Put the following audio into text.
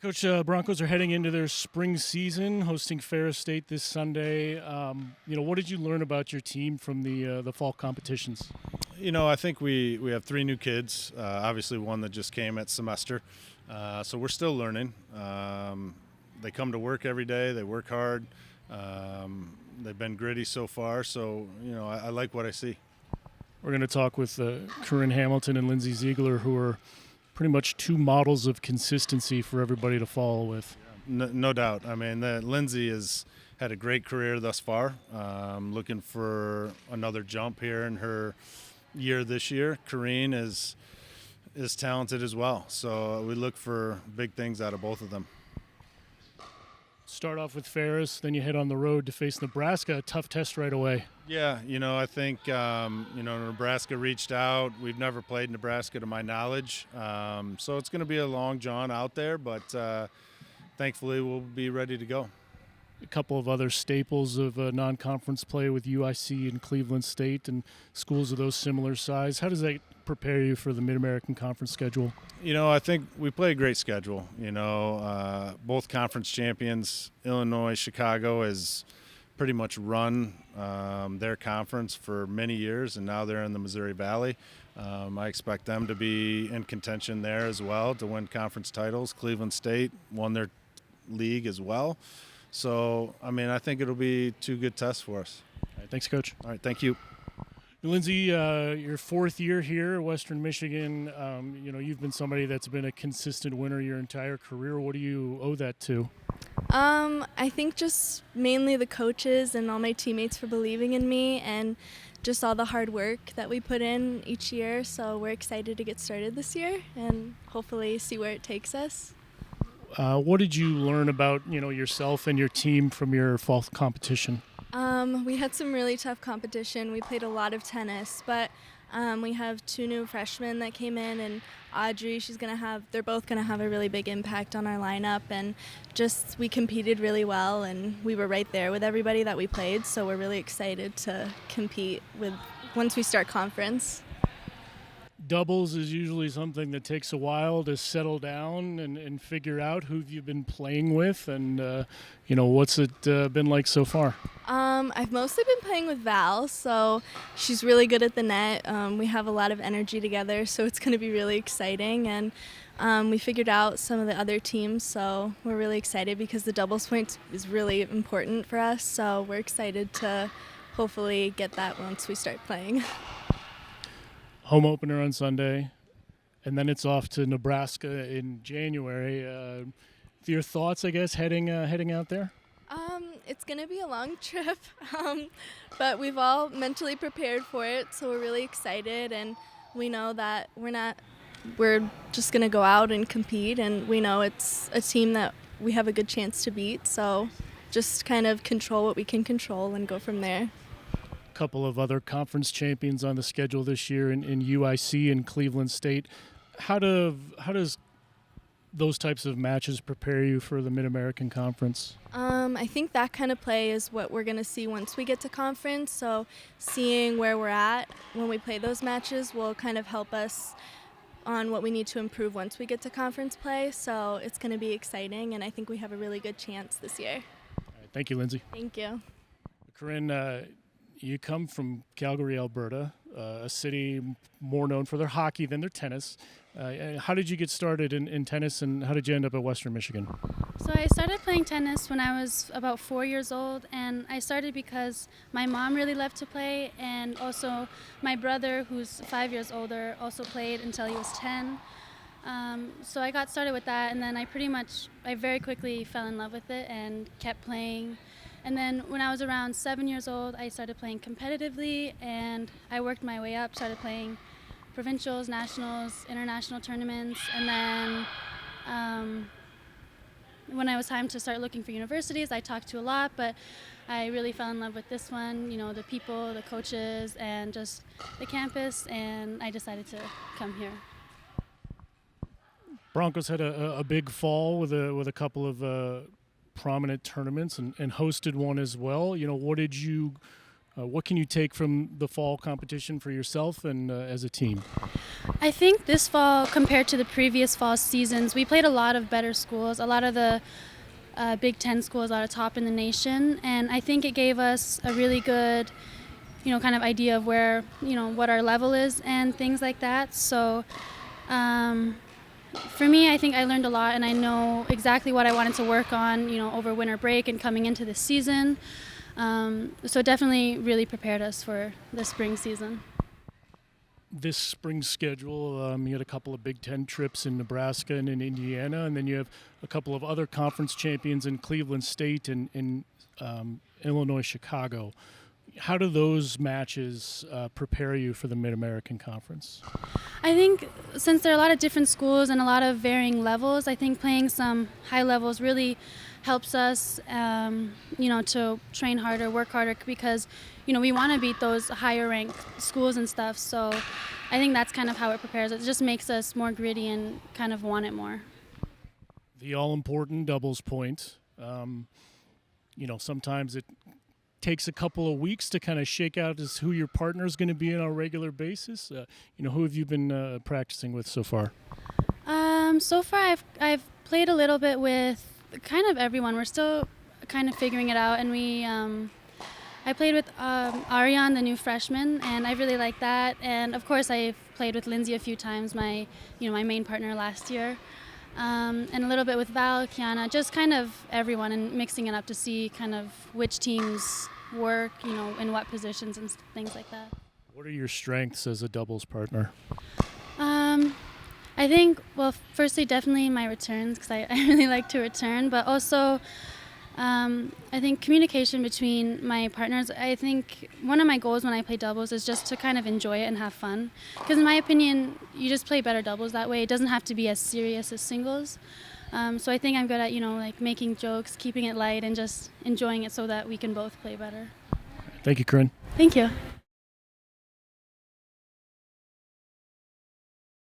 Coach, Broncos are heading into their spring season, hosting Ferris State this Sunday. What did you learn about your team from the fall competitions? I think we have three new kids. Obviously, one that just came at semester, so we're still learning. They come to work every day. They work hard. They've been gritty so far. So I like what I see. We're going to talk with Corinne Hamilton and Lindsay Ziegler, who are pretty much two models of consistency for everybody to follow with. No doubt. I mean, Lindsay has had a great career thus far. Looking for another jump here in her year this year. Corinne is talented as well. So we look for big things out of both of them. Start off with Ferris, then you head on the road to face Nebraska. A tough test right away. Yeah, I think, Nebraska reached out. We've never played Nebraska to my knowledge. So it's going to be a long john out there, but thankfully we'll be ready to go. A couple of other staples of non-conference play with UIC and Cleveland State and schools of those similar size. How does that prepare you for the Mid-American Conference schedule? I think we play a great schedule. Both conference champions, Illinois, Chicago, has pretty much run their conference for many years, and now they're in the Missouri Valley. I expect them to be in contention there as well to win conference titles. Cleveland State won their league as well. So, I think it'll be two good tests for us. All right, thanks, Coach. All right, thank you. Lindsay, your fourth year here at Western Michigan. You've been somebody that's been a consistent winner your entire career. What do you owe that to? I think just mainly the coaches and all my teammates for believing in me and just all the hard work that we put in each year. So we're excited to get started this year and hopefully see where it takes us. What did you learn about yourself and your team from your fall competition? We had some really tough competition. We played a lot of tennis, but we have two new freshmen that came in, and Audrey, they're both going to have a really big impact on our lineup, and just we competed really well, and we were right there with everybody that we played, so we're really excited to compete once we start conference. Doubles is usually something that takes a while to settle down and figure out who you've been playing with, and what's it been like so far? I've mostly been playing with Val, so she's really good at the net. We have a lot of energy together, so it's going to be really exciting, and we figured out some of the other teams, so we're really excited because the doubles point is really important for us, so we're excited to hopefully get that once we start playing. Home opener on Sunday, and then it's off to Nebraska in January. Your thoughts, I guess, heading out there? It's going to be a long trip, but we've all mentally prepared for it, so we're really excited, and we know that we're just going to go out and compete, and we know it's a team that we have a good chance to beat, so just kind of control what we can control and go from there. Couple of other conference champions on the schedule this year in UIC and Cleveland State. How does those types of matches prepare you for the Mid-American Conference? I think that kind of play is what we're going to see once we get to conference. So seeing where we're at when we play those matches will kind of help us on what we need to improve once we get to conference play. So it's going to be exciting, and I think we have a really good chance this year. All right, thank you, Lindsay. Thank you. Corinne, you come from Calgary, Alberta, a city more known for their hockey than their tennis. How did you get started in tennis, and how did you end up at Western Michigan? So I started playing tennis when I was about 4 years old, and I started because my mom really loved to play, and also my brother, who's 5 years older, also played until he was 10. So I got started with that, and then I very quickly fell in love with it and kept playing. And then when I was around 7 years old, I started playing competitively, and I worked my way up, started playing provincials, nationals, international tournaments, and then when it was time to start looking for universities, I talked to a lot, but I really fell in love with this one, the people, the coaches, and just the campus, and I decided to come here. Broncos had a big fall with a couple of prominent tournaments and hosted one as well. What did you What can you take from the fall competition for yourself and as a team? I think this fall, compared to the previous fall seasons, we played a lot of better schools, a lot of the Big Ten schools that are top in the nation, and I think it gave us a really good, kind of idea of where, what our level is and things like that. So for me, I think I learned a lot, and I know exactly what I wanted to work on, over winter break and coming into this season. So it definitely really prepared us for the spring season. This spring schedule, you had a couple of Big Ten trips in Nebraska and in Indiana, and then you have a couple of other conference champions in Cleveland State and in Illinois, Chicago. How do those matches prepare you for the Mid-American Conference? I think since there are a lot of different schools and a lot of varying levels, I think playing some high levels really helps us, to train harder, work harder, because, we want to beat those higher ranked schools and stuff. So I think that's kind of how it prepares us. It just makes us more gritty and kind of want it more. The all-important doubles point. Sometimes it takes a couple of weeks to kind of shake out as who your partner is going to be on a regular basis. Who have you been practicing with so far? So far I've played a little bit with kind of everyone. We're still kind of figuring it out, and I played with Ariane, the new freshman, and I really like that. And of course I've played with Lindsay a few times, my main partner last year. And a little bit with Val, Kiana, just kind of everyone, and mixing it up to see kind of which teams work, in what positions and things like that. What are your strengths as a doubles partner? I think, well, firstly, definitely my returns, because I really like to return, but also I think communication between my partners. I think one of my goals when I play doubles is just to kind of enjoy it and have fun, because in my opinion, you just play better doubles that way. It doesn't have to be as serious as singles. So I think I'm good at, making jokes, keeping it light, and just enjoying it so that we can both play better. Thank you, Corinne. Thank you.